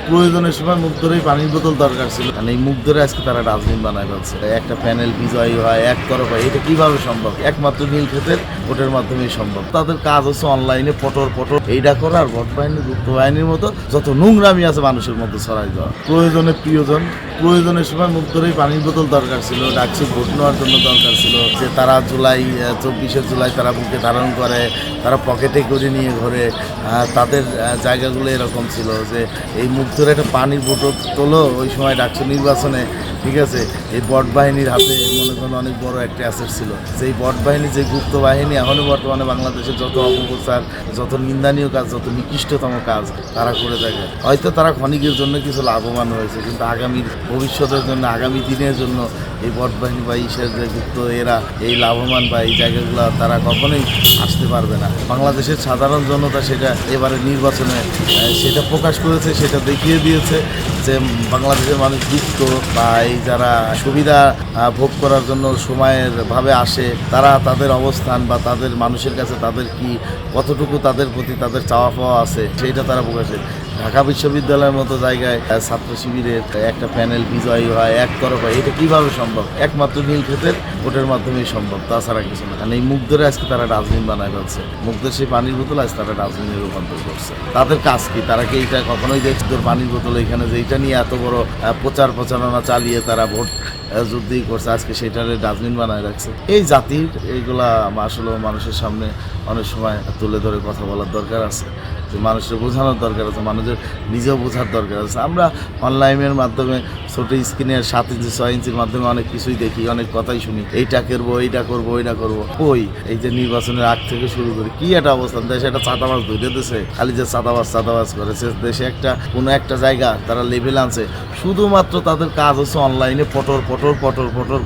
প্রয়োজনের সময় মুগ্ধরই পানির বোতল দরকার ছিল, কারণ এই মুগ্ধরে আজকে তারা ডাস্টবিন বানায় ফেলছে। একটা প্যানেল বিজয়ী হয় একতরফা, এটা কিভাবে সম্ভব? একমাত্র নীলক্ষেতের ভোটের মাধ্যমেই সম্ভব। তাদের কাজ হচ্ছে অনলাইনে পটর এইটা করা, আর ভোট বাহিনী গুপ্ত বাহিনীর মতো যত নোংরামি আছে মানুষের মধ্যে ছড়াই দেওয়া। প্রয়োজনের সময় মুগ্ধরই পানির বোতল দরকার ছিল, ডাকসু ভোট নেওয়ার জন্য দরকার ছিল, যে তারা 24শে জুলাই তারা বুকে ধারণ করে, তারা পকেটে করে নিয়ে ঘরে, তাদের জায়গাগুলো এরকম ছিল যে এই মুগ্ধর একটা পানির বোতল তোলো ওই সময় ডাকসু নির্বাচনে, ঠিক আছে। এই বট বাহিনীর হাতে মনে করেন অনেক বড় একটা অ্যাসেট ছিল। সেই বট বাহিনী, যে গুপ্ত বাহিনী এখনও বর্তমানে বাংলাদেশের যত অপপ্রচার, যত নিন্দানীয় কাজ, যত নিকৃষ্টতম কাজ তারা করে থাকে। হয়তো তারা ক্ষণিকের জন্য কিছু লাভবান হয়েছে, কিন্তু আগামীর ভবিষ্যতের জন্য, আগামী দিনের জন্য এই বট বাহিনী বা ইসের যে গুপ্ত এরা এই লাভবান বা এই জায়গাগুলো তারা কখনোই আসতে পারবে না। বাংলাদেশের সাধারণ জনতা সেটা এবারে নির্বাচনে সেটা প্রকাশ করেছে, সেটা দেখিয়ে দিয়েছে যে বাংলাদেশের মানুষ গুপ্ত বা এই যারা সুবিধা ভোগ করার জন্য সময়ের ভাবে আসে, তারা তাদের অবস্থান বা তাদের মানুষের কাছে তাদের কি কতটুকু তাদের প্রতি তাদের চাওয়া পাওয়া আছে সেইটা তারা প্রকাশে। ঢাকা বিশ্ববিদ্যালয়ের মতো জায়গায় ছাত্র শিবিরের একটা প্যানেল বিজয়ী হয় একতরফা, এটা কিভাবে সম্ভব? একমাত্র নীলক্ষেতের ভোটের মাধ্যমেই সম্ভব, তাছাড়া কিছু না। কারণ এই মুগ্ধরে আজকে তারা ডাস্টবিন বানায় ফেলছে। মুগ্ধের সেই পানির বোতল আজ তারা ডাস্টবিনে রূপান্তর করছে। তাদের কাজ কি? তারা কি এইটা কখনোই দেখছে তোর পানির বোতল এখানে যে এইটা নিয়ে এত বড় প্রচারণা চালিয়ে তারা ভোট যুদ্ধই করছে, আজকে সেটারে ডাস্টবিন বানায় রাখছে। এই জাতির এইগুলা আসলে মানুষের সামনে অনেক সময় তুলে ধরে কথা বলার দরকার আছে, যে মানুষের বোঝানোর দরকার আছে, মানুষের নিজেও বোঝার দরকার আছে। আমরা অনলাইনের মাধ্যমে ছোটো স্ক্রিনের 7 ইঞ্চি 6 ইঞ্চির মাধ্যমে অনেক কিছুই দেখি, অনেক কথাই শুনি, এইটা করবো, এইটা করবো, ওইটা করবো। ওই এই যে নির্বাচনের আগ থেকে শুরু করি কি একটা অবস্থান, দেশে একটা চাঁদাবাজ ধরে দিয়েছে, খালি যে চাঁদাবাজ করেছে। দেশে কোনো একটা জায়গা তারা লেভেল আনছে, শুধুমাত্র তাদের কাজ হচ্ছে অনলাইনে পটর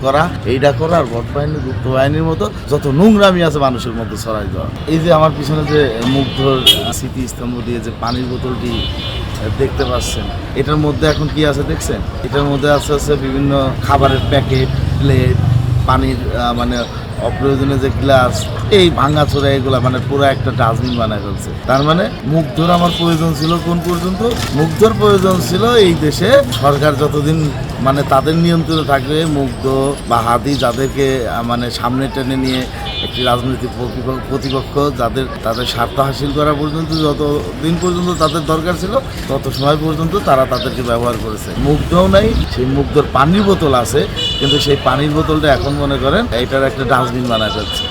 করা, এইটা করা, আর ভোট বাহিনী গুপ্ত বাহিনীর মতো যত নোংরামি আছে মানুষের মধ্যে ছড়াই দেওয়া। এই যে আমার পিছনে যে মুগ্ধর স্মৃতিস্তম্ভ দিয়ে যে পানির বোতলটি দেখতে পাচ্ছেন, এটার মধ্যে এখন কি আছে দেখছেন? এটার মধ্যে আছে বিভিন্ন খাবারের প্যাকেট, প্লেট, পানির মানে অপ্রয়োজনীয় যে গ্লাস, এই ভাঙাচোরা এগুলা মানে পুরো একটা ডাস্টবিন বানায় ফেলছে। তার মানে মুগ্ধর আমার প্রয়োজন ছিল কোন পর্যন্ত? মুগ্ধর প্রয়োজন ছিল এই দেশে সরকার যতদিন মানে তাদের নিয়ন্ত্রণে থাকবে, মুগ্ধ বা হাদি যাদেরকে মানে সামনে টেনে নিয়ে একটি রাজনৈতিক প্রতিপক্ষ তাদের স্বার্থ হাসিল করা পর্যন্ত, যতদিন পর্যন্ত তাদের দরকার ছিল তত সময় পর্যন্ত তারা তাদেরকে ব্যবহার করেছে। মুগ্ধও নাই, সেই মুগ্ধর পানির বোতল আছে, কিন্তু সেই পানির বোতলটা এখন মনে করেন এটার একটা ডাস্টবিন বানায় যাচ্ছে।